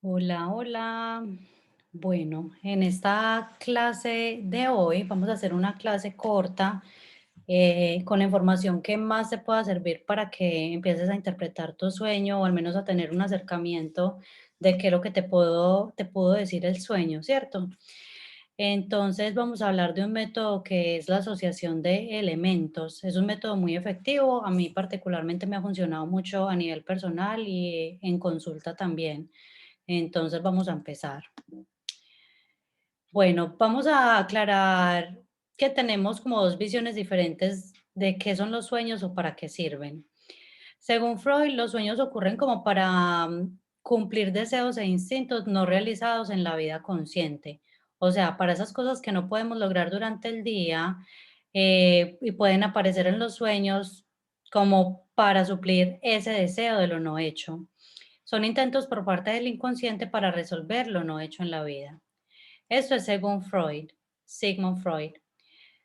Hola, hola. Bueno, en esta clase de hoy vamos a hacer una clase corta con la información que más te pueda servir para que empieces a interpretar tu sueño o al menos a tener un acercamiento de qué es lo que te pudo decir el sueño, ¿cierto? Entonces vamos a hablar de un método que es la asociación de elementos. Es un método muy efectivo. A mí particularmente me ha funcionado mucho a nivel personal y en consulta también. Entonces vamos a empezar. Bueno, vamos a aclarar que tenemos como dos visiones diferentes de qué son los sueños o para qué sirven. Según Freud, los sueños ocurren como para cumplir deseos e instintos no realizados en la vida consciente. O sea, para esas cosas que no podemos lograr durante el día y pueden aparecer en los sueños como para suplir ese deseo de lo no hecho. Son intentos por parte del inconsciente para resolver lo no hecho en la vida. Esto es según Freud, Sigmund Freud.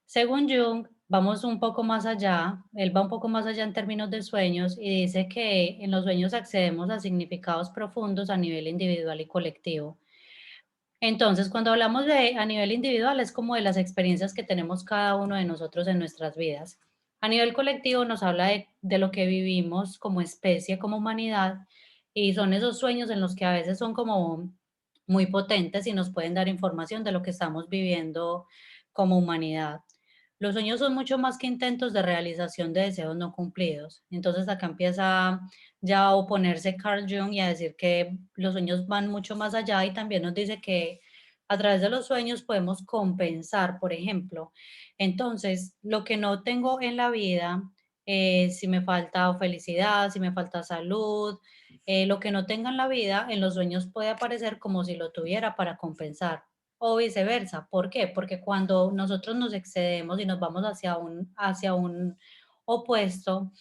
Según Jung, vamos un poco más allá, él va un poco más allá en términos de sueños y dice que en los sueños accedemos a significados profundos a nivel individual y colectivo. Entonces, cuando hablamos de a nivel individual, es como de las experiencias que tenemos cada uno de nosotros en nuestras vidas. A nivel colectivo nos habla de lo que vivimos como especie, como humanidad, y son esos sueños en los que a veces son como muy potentes y nos pueden dar información de lo que estamos viviendo como humanidad. Los sueños son mucho más que intentos de realización de deseos no cumplidos. Entonces acá empieza ya a oponerse Carl Jung y a decir que los sueños van mucho más allá y también nos dice que a través de los sueños podemos compensar, por ejemplo. Entonces, lo que no tengo en la vida, si me falta felicidad, si me falta salud, lo que no tenga en la vida, en los sueños puede aparecer como si lo tuviera para compensar. O viceversa. ¿Por qué? Porque cuando nosotros nos excedemos y nos vamos hacia un opuesto,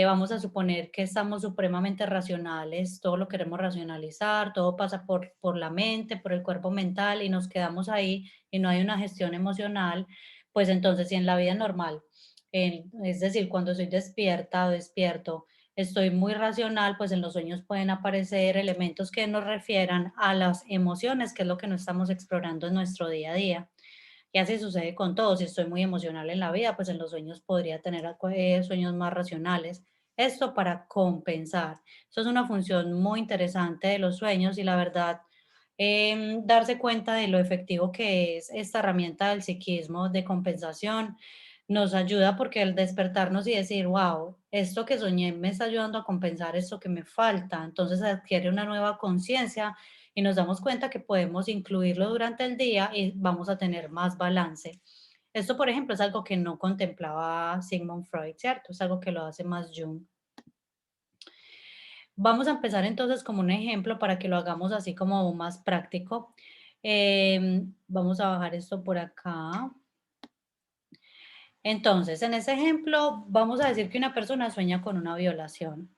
vamos a suponer que estamos supremamente racionales, todo lo queremos racionalizar, todo pasa por la mente, por el cuerpo mental y nos quedamos ahí y no hay una gestión emocional, pues entonces si en la vida normal, es decir, cuando soy despierta o despierto, estoy muy racional, pues en los sueños pueden aparecer elementos que nos refieran a las emociones, que es lo que no estamos explorando en nuestro día a día. Y así sucede con todo. Si estoy muy emocional en la vida, pues en los sueños podría tener sueños más racionales. Esto para compensar. Eso es una función muy interesante de los sueños y la verdad, darse cuenta de lo efectivo que es esta herramienta del psiquismo de compensación nos ayuda porque el despertarnos y decir, wow, esto que soñé me está ayudando a compensar esto que me falta. Entonces adquiere una nueva conciencia y nos damos cuenta que podemos incluirlo durante el día y vamos a tener más balance. Esto, por ejemplo, es algo que no contemplaba Sigmund Freud, ¿cierto? Es algo que lo hace más Jung. Vamos a empezar entonces como un ejemplo para que lo hagamos así como más práctico. Vamos a bajar esto por acá. Entonces, en ese ejemplo, vamos a decir que una persona sueña con una violación.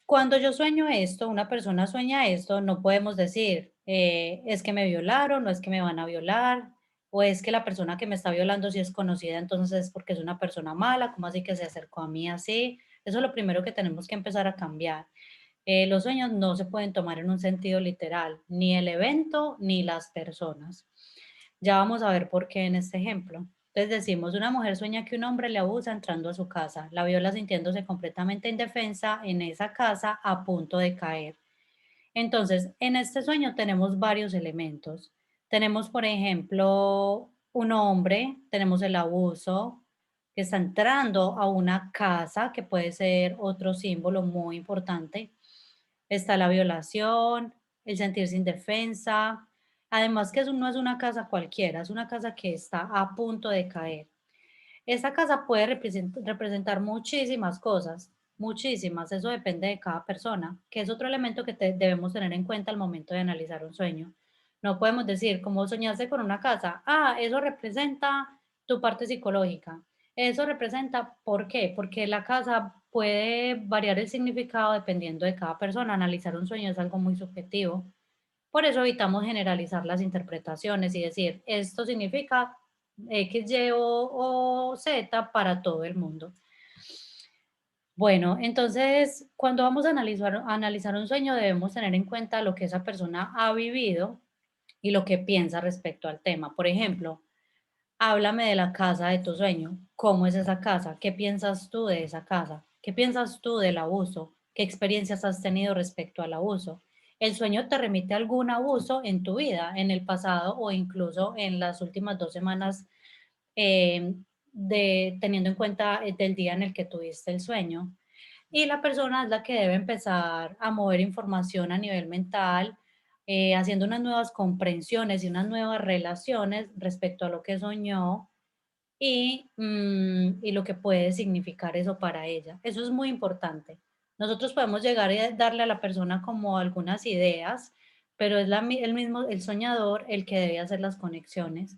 Cuando yo sueño esto, una persona sueña esto, no podemos decir, es que me violaron, o es que me van a violar, o es que la persona que me está violando si es conocida, entonces es porque es una persona mala, ¿cómo así que se acercó a mí así? Eso es lo primero que tenemos que empezar a cambiar. Los sueños no se pueden tomar en un sentido literal, ni el evento ni las personas. Ya vamos a ver por qué en este ejemplo. Entonces decimos, una mujer sueña que un hombre le abusa entrando a su casa, la viola sintiéndose completamente indefensa en esa casa a punto de caer. Entonces, en este sueño tenemos varios elementos. Tenemos, por ejemplo, un hombre, tenemos el abuso que está entrando a una casa, que puede ser otro símbolo muy importante. Está la violación, el sentirse indefensa. Además que eso no es una casa cualquiera, es una casa que está a punto de caer. Esta casa puede representar muchísimas cosas, muchísimas, eso depende de cada persona, que es otro elemento que debemos tener en cuenta al momento de analizar un sueño. No podemos decir, como soñaste con una casa, eso representa tu parte psicológica. Eso representa, ¿por qué? Porque la casa puede variar el significado dependiendo de cada persona. Analizar un sueño es algo muy subjetivo. Por eso evitamos generalizar las interpretaciones y decir, esto significa X, Y o Z para todo el mundo. Bueno, entonces, cuando vamos a analizar un sueño, debemos tener en cuenta lo que esa persona ha vivido y lo que piensa respecto al tema. Por ejemplo, háblame de la casa de tu sueño. ¿Cómo es esa casa? ¿Qué piensas tú de esa casa? ¿Qué piensas tú del abuso? ¿Qué experiencias has tenido respecto al abuso? ¿El sueño te remite a algún abuso en tu vida, en el pasado o incluso en las últimas 2 semanas, eh, teniendo en cuenta del día en el que tuviste el sueño? Y la persona es la que debe empezar a mover información a nivel mental, haciendo unas nuevas comprensiones y unas nuevas relaciones respecto a lo que soñó y lo que puede significar eso para ella. Eso es muy importante. Nosotros podemos llegar a darle a la persona como algunas ideas, pero es el mismo, el soñador, el que debe hacer las conexiones.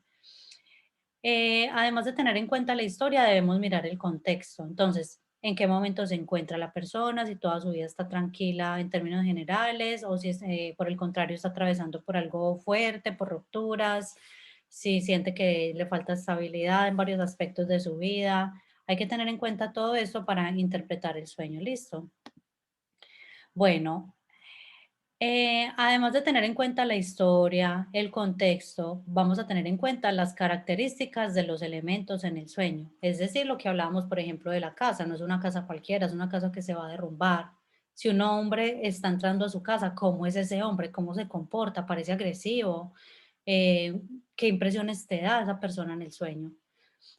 Además de tener en cuenta la historia, debemos mirar el contexto. Entonces, en qué momento se encuentra la persona, si toda su vida está tranquila en términos generales o si por el contrario está atravesando por algo fuerte, por rupturas, si siente que le falta estabilidad en varios aspectos de su vida. Hay que tener en cuenta todo eso para interpretar el sueño. Listo. Bueno, además de tener en cuenta la historia, el contexto, vamos a tener en cuenta las características de los elementos en el sueño. Es decir, lo que hablábamos, por ejemplo, de la casa. No es una casa cualquiera, es una casa que se va a derrumbar. Si un hombre está entrando a su casa, ¿cómo es ese hombre? ¿Cómo se comporta? ¿Parece agresivo? ¿Qué impresiones te da esa persona en el sueño?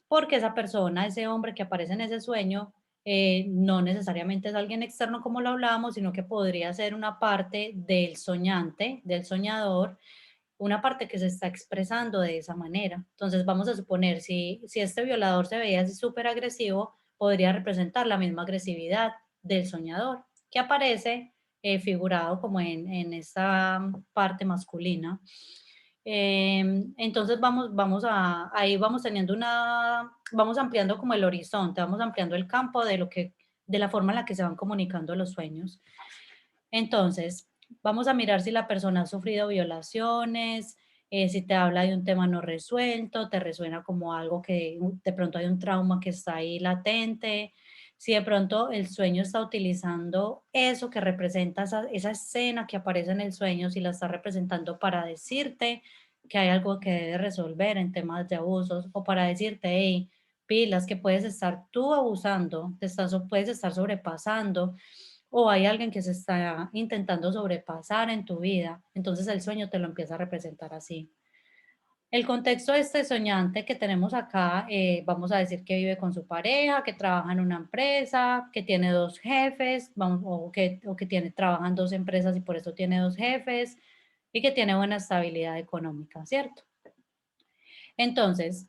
Porque esa persona, ese hombre que aparece en ese sueño, no necesariamente es alguien externo como lo hablábamos, sino que podría ser una parte del soñante, del soñador, una parte que se está expresando de esa manera. Entonces vamos a suponer, si este violador se veía así súper agresivo, podría representar la misma agresividad del soñador, que aparece figurado como en esta parte masculina. Entonces ahí vamos teniendo vamos ampliando como el horizonte, vamos ampliando el campo de la forma en la que se van comunicando los sueños. Entonces, vamos a mirar si la persona ha sufrido violaciones, si te habla de un tema no resuelto, te resuena como algo que de pronto hay un trauma que está ahí latente, si de pronto el sueño está utilizando eso que representa esa escena que aparece en el sueño, si la está representando para decirte que hay algo que debes resolver en temas de abusos o para decirte, hey, pilas, que puedes estar tú abusando, puedes estar sobrepasando o hay alguien que se está intentando sobrepasar en tu vida, entonces el sueño te lo empieza a representar así. El contexto de este soñante que tenemos acá, vamos a decir que vive con su pareja, que trabaja en una empresa, que tiene dos jefes, o que trabaja en dos empresas y por eso tiene dos jefes, y que tiene buena estabilidad económica, ¿cierto? Entonces,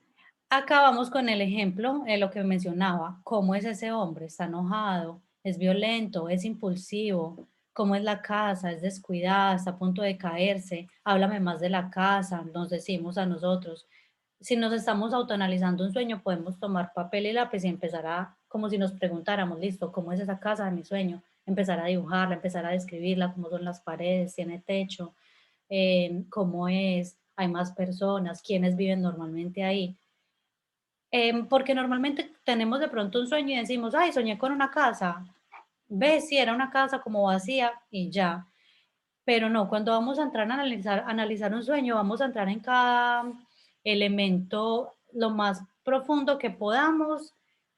acá vamos con el ejemplo, lo que mencionaba, cómo es ese hombre, está enojado, es violento, es impulsivo, cómo es la casa, es descuidada, está a punto de caerse, háblame más de la casa, nos decimos a nosotros. Si nos estamos autoanalizando un sueño, podemos tomar papel y lápiz y empezar como si nos preguntáramos, listo, ¿cómo es esa casa de mi sueño? Empezar a dibujarla, empezar a describirla, cómo son las paredes, tiene techo, cómo es, hay más personas, quiénes viven normalmente ahí. Porque normalmente tenemos de pronto un sueño y decimos, ay, soñé con una casa. Ves, si era una casa como vacía y ya. Pero no, cuando vamos a entrar a analizar un sueño, vamos a entrar en cada elemento lo más profundo que podamos,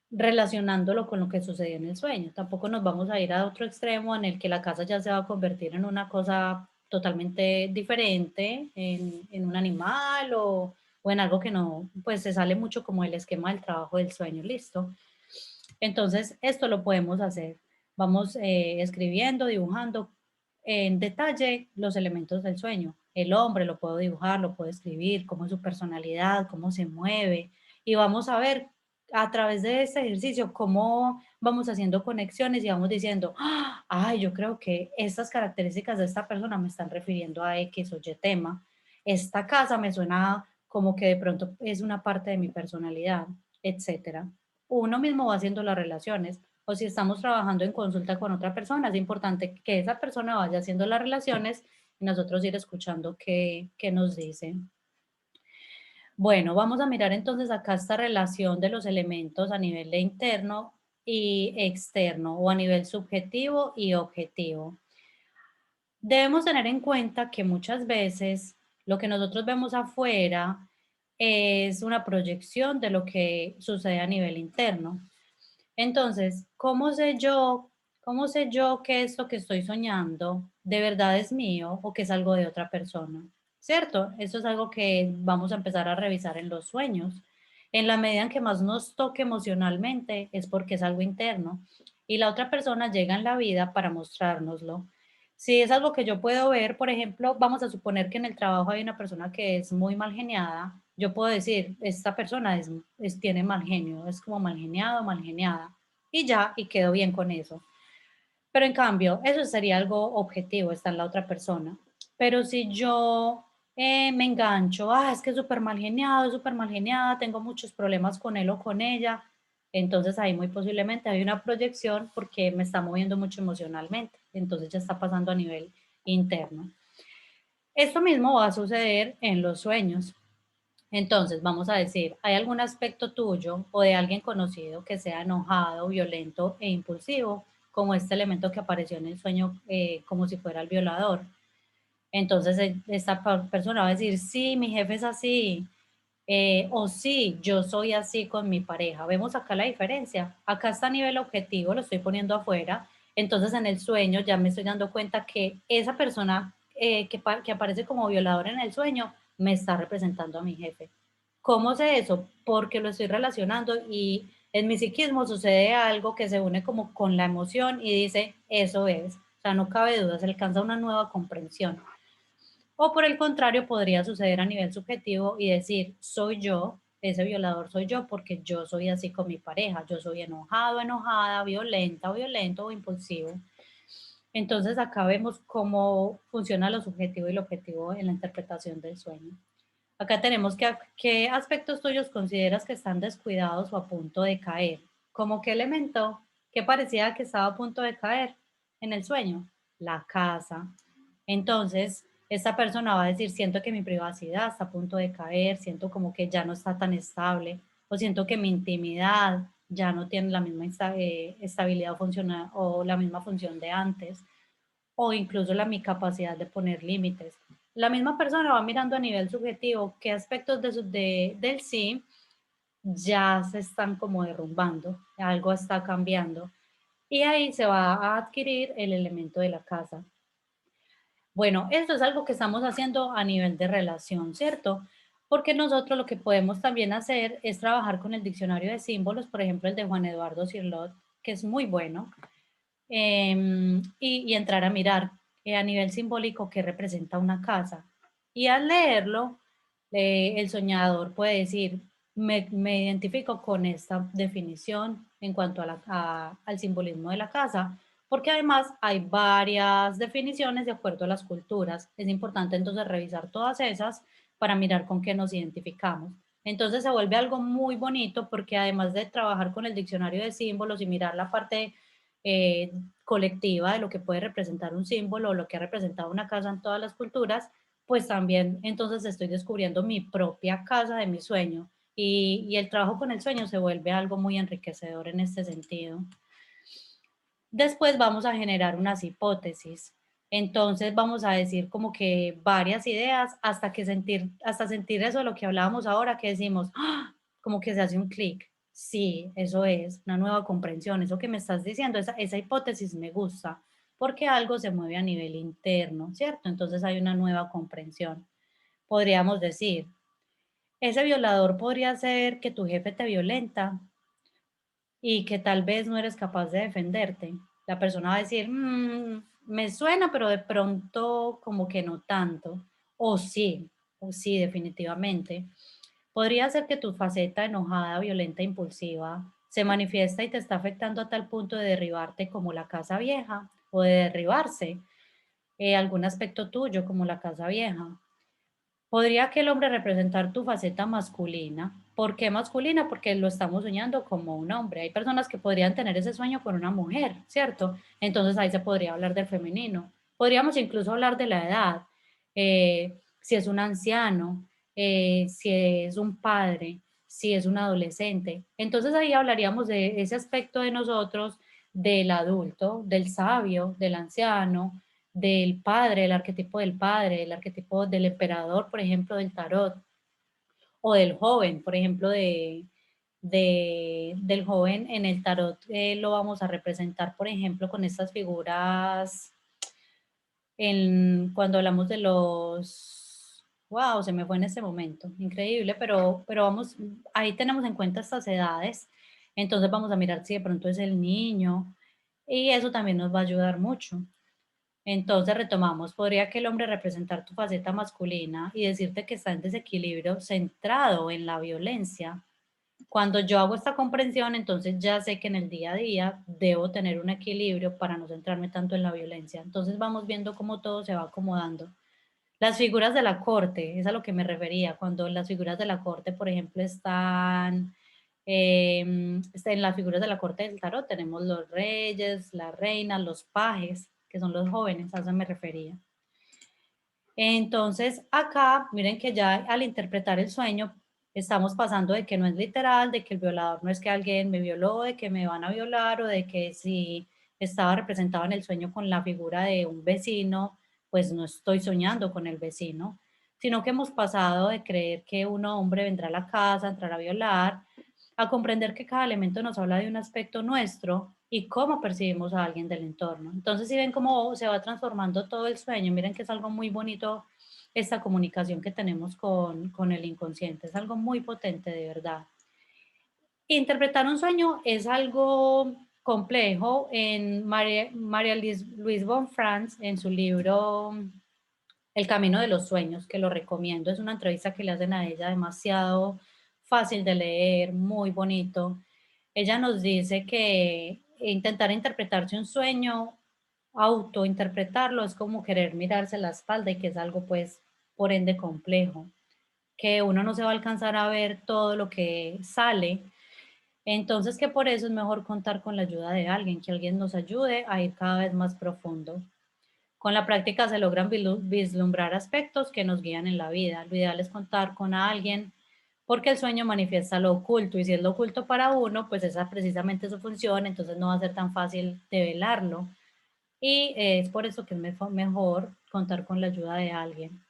relacionándolo con lo que sucedió en el sueño. Tampoco nos vamos a ir a otro extremo en el que la casa ya se va a convertir en una cosa totalmente diferente, en un animal o en algo que no, pues se sale mucho como el esquema del trabajo del sueño, listo. Entonces, esto lo podemos hacer. Vamos escribiendo, dibujando en detalle los elementos del sueño. El hombre lo puedo dibujar, lo puedo escribir, cómo es su personalidad, cómo se mueve. Y vamos a ver a través de este ejercicio cómo vamos haciendo conexiones y vamos diciendo, "Ah, ay, yo creo que estas características de esta persona me están refiriendo a X o Y tema. Esta casa me suena como que de pronto es una parte de mi personalidad, etcétera". Uno mismo va haciendo las relaciones. O si estamos trabajando en consulta con otra persona, es importante que esa persona vaya haciendo las relaciones y nosotros ir escuchando qué nos dicen. Bueno, vamos a mirar entonces acá esta relación de los elementos a nivel de interno y externo o a nivel subjetivo y objetivo. Debemos tener en cuenta que muchas veces lo que nosotros vemos afuera es una proyección de lo que sucede a nivel interno. Entonces, cómo sé yo que esto que estoy soñando de verdad es mío o que es algo de otra persona? ¿Cierto? Eso es algo que vamos a empezar a revisar en los sueños. En la medida en que más nos toque emocionalmente es porque es algo interno y la otra persona llega en la vida para mostrárnoslo. Si es algo que yo puedo ver, por ejemplo, vamos a suponer que en el trabajo hay una persona que es muy mal geniada, yo puedo decir, esta persona tiene mal genio, es como mal geniado, mal geniada, y ya, y quedo bien con eso. Pero en cambio, eso sería algo objetivo, está en la otra persona. Pero si yo me engancho, es que es súper mal geniado, es súper mal geniada, tengo muchos problemas con él o con ella, entonces ahí muy posiblemente hay una proyección porque me está moviendo mucho emocionalmente, entonces ya está pasando a nivel interno. Esto mismo va a suceder en los sueños. Entonces, vamos a decir, ¿hay algún aspecto tuyo o de alguien conocido que sea enojado, violento e impulsivo, como este elemento que apareció en el sueño, como si fuera el violador? Entonces, esta persona va a decir, sí, mi jefe es así, o sí, yo soy así con mi pareja. Vemos acá la diferencia. Acá está a nivel objetivo, lo estoy poniendo afuera. Entonces, en el sueño ya me estoy dando cuenta que esa persona que aparece como violador en el sueño me está representando a mi jefe. ¿Cómo sé eso? Porque lo estoy relacionando y en mi psiquismo sucede algo que se une como con la emoción y dice, eso es. O sea, no cabe duda, se alcanza una nueva comprensión. O por el contrario, podría suceder a nivel subjetivo y decir, soy yo, ese violador soy yo porque yo soy así con mi pareja, yo soy enojado, enojada, violenta, violento o impulsivo. Entonces acá vemos cómo funciona lo subjetivo y lo objetivo en la interpretación del sueño. Acá tenemos qué aspectos tuyos consideras que están descuidados o a punto de caer. ¿Cómo qué elemento que parecía que estaba a punto de caer en el sueño? La casa. Entonces, esta persona va a decir, siento que mi privacidad está a punto de caer, siento como que ya no está tan estable, o siento que mi intimidad ya no tiene la misma estabilidad funcional o la misma función de antes, o incluso mi capacidad de poner límites. La misma persona va mirando a nivel subjetivo qué aspectos del sí ya se están como derrumbando, algo está cambiando y ahí se va a adquirir el elemento de la casa. Bueno, esto es algo que estamos haciendo a nivel de relación, ¿cierto? Porque nosotros lo que podemos también hacer es trabajar con el diccionario de símbolos, por ejemplo, el de Juan Eduardo Cirlot, que es muy bueno, y entrar a mirar a nivel simbólico qué representa una casa. Y al leerlo, el soñador puede decir, me identifico con esta definición en cuanto al simbolismo de la casa, porque además hay varias definiciones de acuerdo a las culturas. Es importante entonces revisar todas esas para mirar con qué nos identificamos. Entonces se vuelve algo muy bonito porque además de trabajar con el diccionario de símbolos y mirar la parte eh, colectiva de lo que puede representar un símbolo o lo que ha representado una casa en todas las culturas, pues también entonces estoy descubriendo mi propia casa de mi sueño y el trabajo con el sueño se vuelve algo muy enriquecedor en este sentido. Después vamos a generar unas hipótesis. Entonces vamos a decir como que varias ideas hasta sentir eso de lo que hablábamos ahora, que decimos, ¡ah! Como que se hace un clic. Sí, eso es una nueva comprensión. Eso que me estás diciendo, esa hipótesis me gusta, porque algo se mueve a nivel interno, ¿cierto? Entonces hay una nueva comprensión. Podríamos decir, ese violador podría ser que tu jefe te violenta y que tal vez no eres capaz de defenderte. La persona va a decir, me suena, pero de pronto como que no tanto. O sí, definitivamente. Podría ser que tu faceta enojada, violenta, impulsiva se manifiesta y te está afectando a tal punto de derribarte como la casa vieja o de derribarse algún aspecto tuyo como la casa vieja. ¿Podría aquel hombre representar tu faceta masculina? ¿Por qué masculina? Porque lo estamos soñando como un hombre. Hay personas que podrían tener ese sueño con una mujer, ¿cierto? Entonces ahí se podría hablar del femenino. Podríamos incluso hablar de la edad, si es un anciano, si es un padre. si es un adolescente. Entonces ahí hablaríamos de ese aspecto de nosotros, del adulto, del sabio, del anciano, del padre, el arquetipo del padre, el arquetipo del emperador, por ejemplo, del tarot, o del joven, por ejemplo, del joven en el tarot, lo vamos a representar, por ejemplo, con estas figuras cuando hablamos de los, wow, se me fue en este momento, increíble, pero vamos, ahí tenemos en cuenta estas edades, entonces vamos a mirar si de pronto es el niño y eso también nos va a ayudar mucho. Entonces retomamos, podría que el hombre representar tu faceta masculina y decirte que está en desequilibrio centrado en la violencia. Cuando yo hago esta comprensión, entonces ya sé que en el día a día debo tener un equilibrio para no centrarme tanto en la violencia. Entonces vamos viendo cómo todo se va acomodando. Las figuras de la corte, es a lo que me refería, cuando las figuras de la corte, por ejemplo, en las figuras de la corte del tarot tenemos los reyes, las reinas, los pajes, que son los jóvenes, a eso me refería. Entonces, acá, miren que ya al interpretar el sueño, estamos pasando de que no es literal, de que el violador no es que alguien me violó, de que me van a violar o de que si estaba representado en el sueño con la figura de un vecino, pues no estoy soñando con el vecino, sino que hemos pasado de creer que un hombre vendrá a la casa, entrará a violar, a comprender que cada elemento nos habla de un aspecto nuestro y cómo percibimos a alguien del entorno. Entonces, si ven cómo se va transformando todo el sueño, miren que es algo muy bonito esta comunicación que tenemos con el inconsciente, es algo muy potente de verdad. Interpretar un sueño es algo complejo. En María Luis Bonfrance, en su libro El Camino de los Sueños, que lo recomiendo, es una entrevista que le hacen a ella demasiado fácil de leer, muy bonito. Ella nos dice que intentar interpretarse un sueño, autointerpretarlo, es como querer mirarse la espalda y que es algo pues por ende complejo, que uno no se va a alcanzar a ver todo lo que sale. Entonces que por eso es mejor contar con la ayuda de alguien, que alguien nos ayude a ir cada vez más profundo. Con la práctica se logran vislumbrar aspectos que nos guían en la vida. Lo ideal es contar con alguien porque el sueño manifiesta lo oculto y si es lo oculto para uno, pues esa precisamente su función, entonces no va a ser tan fácil develarlo. Y es por eso que es mejor contar con la ayuda de alguien.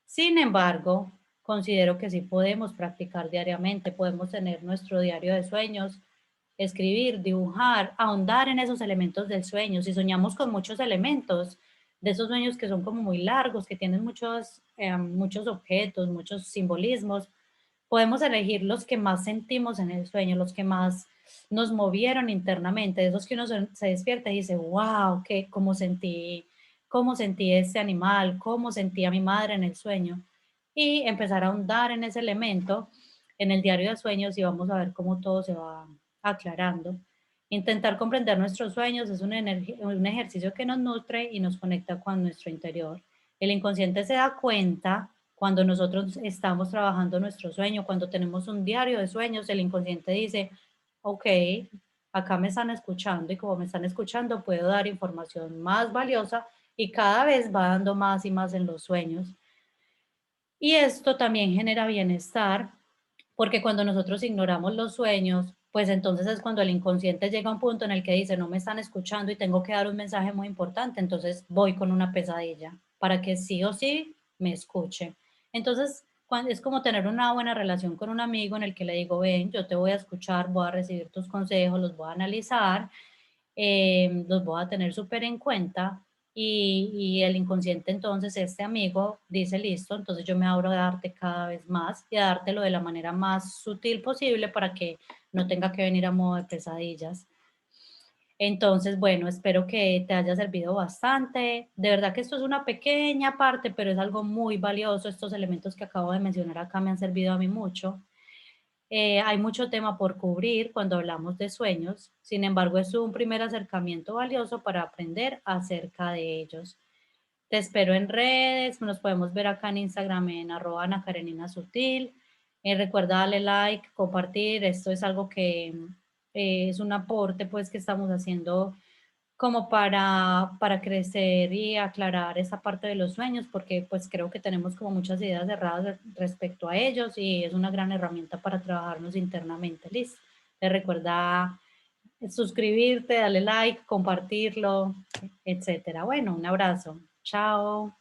Sin embargo, considero que sí podemos practicar diariamente, podemos tener nuestro diario de sueños, escribir, dibujar, ahondar en esos elementos del sueño. Si soñamos con muchos elementos, de esos sueños que son como muy largos, que tienen muchos objetos, muchos simbolismos, podemos elegir los que más sentimos en el sueño, los que más nos movieron internamente, esos que uno se despierta y dice, wow, cómo sentí ese animal, cómo sentí a mi madre en el sueño. Y empezar a ahondar en ese elemento en el diario de sueños y vamos a ver cómo todo se va aclarando. Intentar comprender nuestros sueños es un ejercicio que nos nutre y nos conecta con nuestro interior. El inconsciente se da cuenta cuando nosotros estamos trabajando nuestro sueño, cuando tenemos un diario de sueños, el inconsciente dice, ok, acá me están escuchando y como me están escuchando puedo dar información más valiosa y cada vez va dando más y más en los sueños. Y esto también genera bienestar, porque cuando nosotros ignoramos los sueños, pues entonces es cuando el inconsciente llega a un punto en el que dice, no me están escuchando y tengo que dar un mensaje muy importante, entonces voy con una pesadilla para que sí o sí me escuche. Entonces, es como tener una buena relación con un amigo en el que le digo, ven, yo te voy a escuchar, voy a recibir tus consejos, los voy a analizar, los voy a tener súper en cuenta y el inconsciente entonces, este amigo dice, listo, entonces yo me abro a darte cada vez más y a dártelo de la manera más sutil posible para que no tenga que venir a modo de pesadillas. Entonces, bueno, espero que te haya servido bastante. De verdad que esto es una pequeña parte, pero es algo muy valioso. Estos elementos que acabo de mencionar acá me han servido a mí mucho. Hay mucho tema por cubrir cuando hablamos de sueños, sin embargo es un primer acercamiento valioso para aprender acerca de ellos. Te espero en redes, nos podemos ver acá en Instagram en @AnaKareninaSutil. Recuerda darle like, compartir, esto es algo que es un aporte pues que estamos haciendo como para crecer y aclarar esa parte de los sueños, porque pues creo que tenemos como muchas ideas erradas respecto a ellos y es una gran herramienta para trabajarnos internamente. Listo. Te recuerda suscribirte, darle like, compartirlo, etcétera. Bueno, un abrazo. Chao.